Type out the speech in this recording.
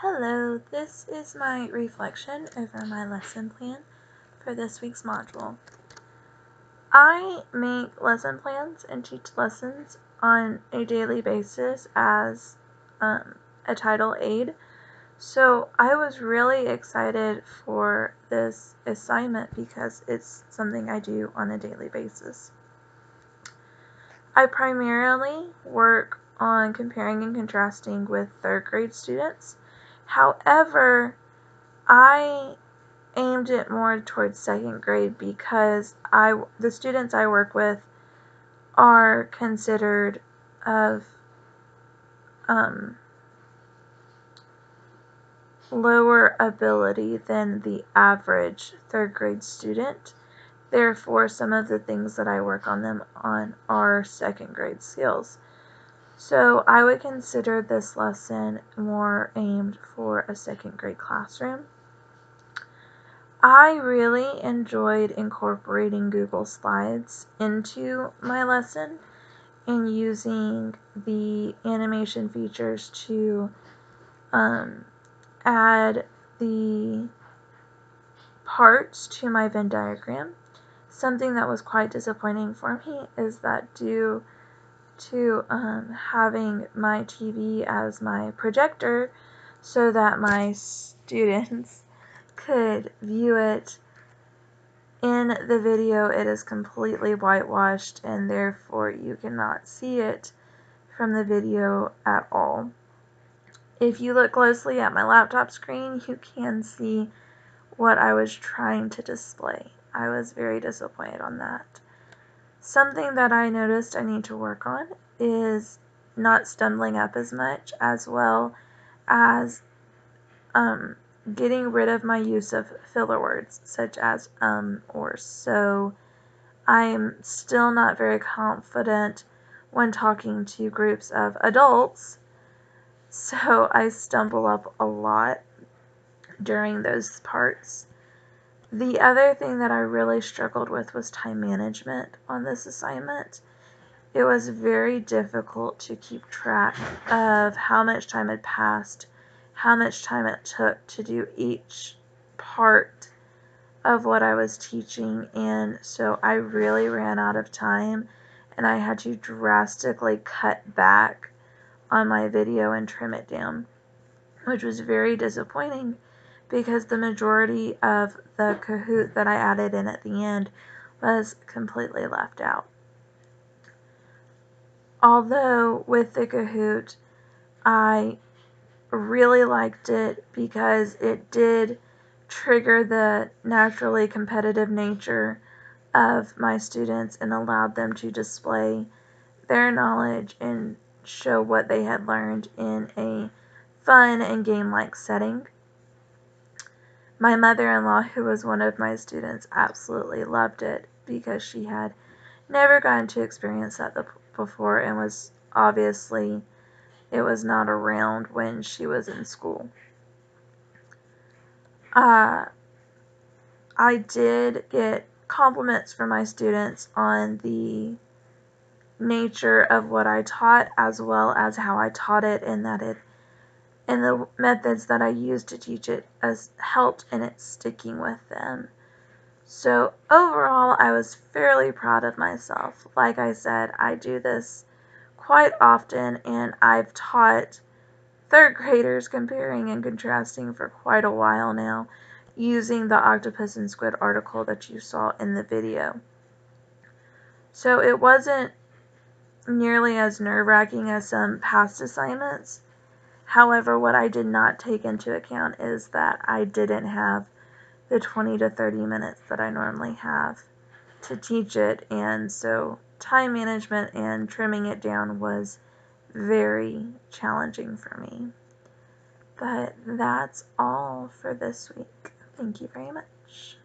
Hello, this is my reflection over my lesson plan for this week's module. I make lesson plans and teach lessons on a daily basis as a title aid. So I was really excited for this assignment because it's something I do on a daily basis. I primarily work on comparing and contrasting with third grade students. However, I aimed it more towards second grade because the students I work with are considered of lower ability than the average third grade student. Therefore, some of the things that I work on them on are second grade skills. So I would consider this lesson more aimed for a second grade classroom. I really enjoyed incorporating Google Slides into my lesson and using the animation features to add the parts to my Venn diagram. Something that was quite disappointing for me is that due to having my TV as my projector so that my students could view it in the video, it is completely whitewashed and therefore you cannot see it from the video at all. If you look closely at my laptop screen, you can see what I was trying to display. I was very disappointed on that. Something that I noticed I need to work on is not stumbling up as much, as well as getting rid of my use of filler words such as or so. I'm still not very confident when talking to groups of adults, so I stumble up a lot during those parts. The other thing that I really struggled with was time management on this assignment. It was very difficult to keep track of how much time had passed, how much time it took to do each part of what I was teaching, and so I really ran out of time and I had to drastically cut back on my video and trim it down, which was very disappointing because the majority of the Kahoot that I added in at the end was completely left out. Although with the Kahoot, I really liked it because it did trigger the naturally competitive nature of my students and allowed them to display their knowledge and show what they had learned in a fun and game-like setting. My mother-in-law, who was one of my students, absolutely loved it because she had never gotten to experience that before and was obviously it was not around when she was in school. I did get compliments from my students on the nature of what I taught as well as how I taught it, and the methods that I used to teach it has helped in it sticking with them. So overall, I was fairly proud of myself. Like I said, I do this quite often, and I've taught third graders comparing and contrasting for quite a while now using the octopus and squid article that you saw in the video. So it wasn't nearly as nerve-wracking as some past assignments. However, what I did not take into account is that I didn't have the 20 to 30 minutes that I normally have to teach it, and so time management and trimming it down was very challenging for me. But that's all for this week. Thank you very much.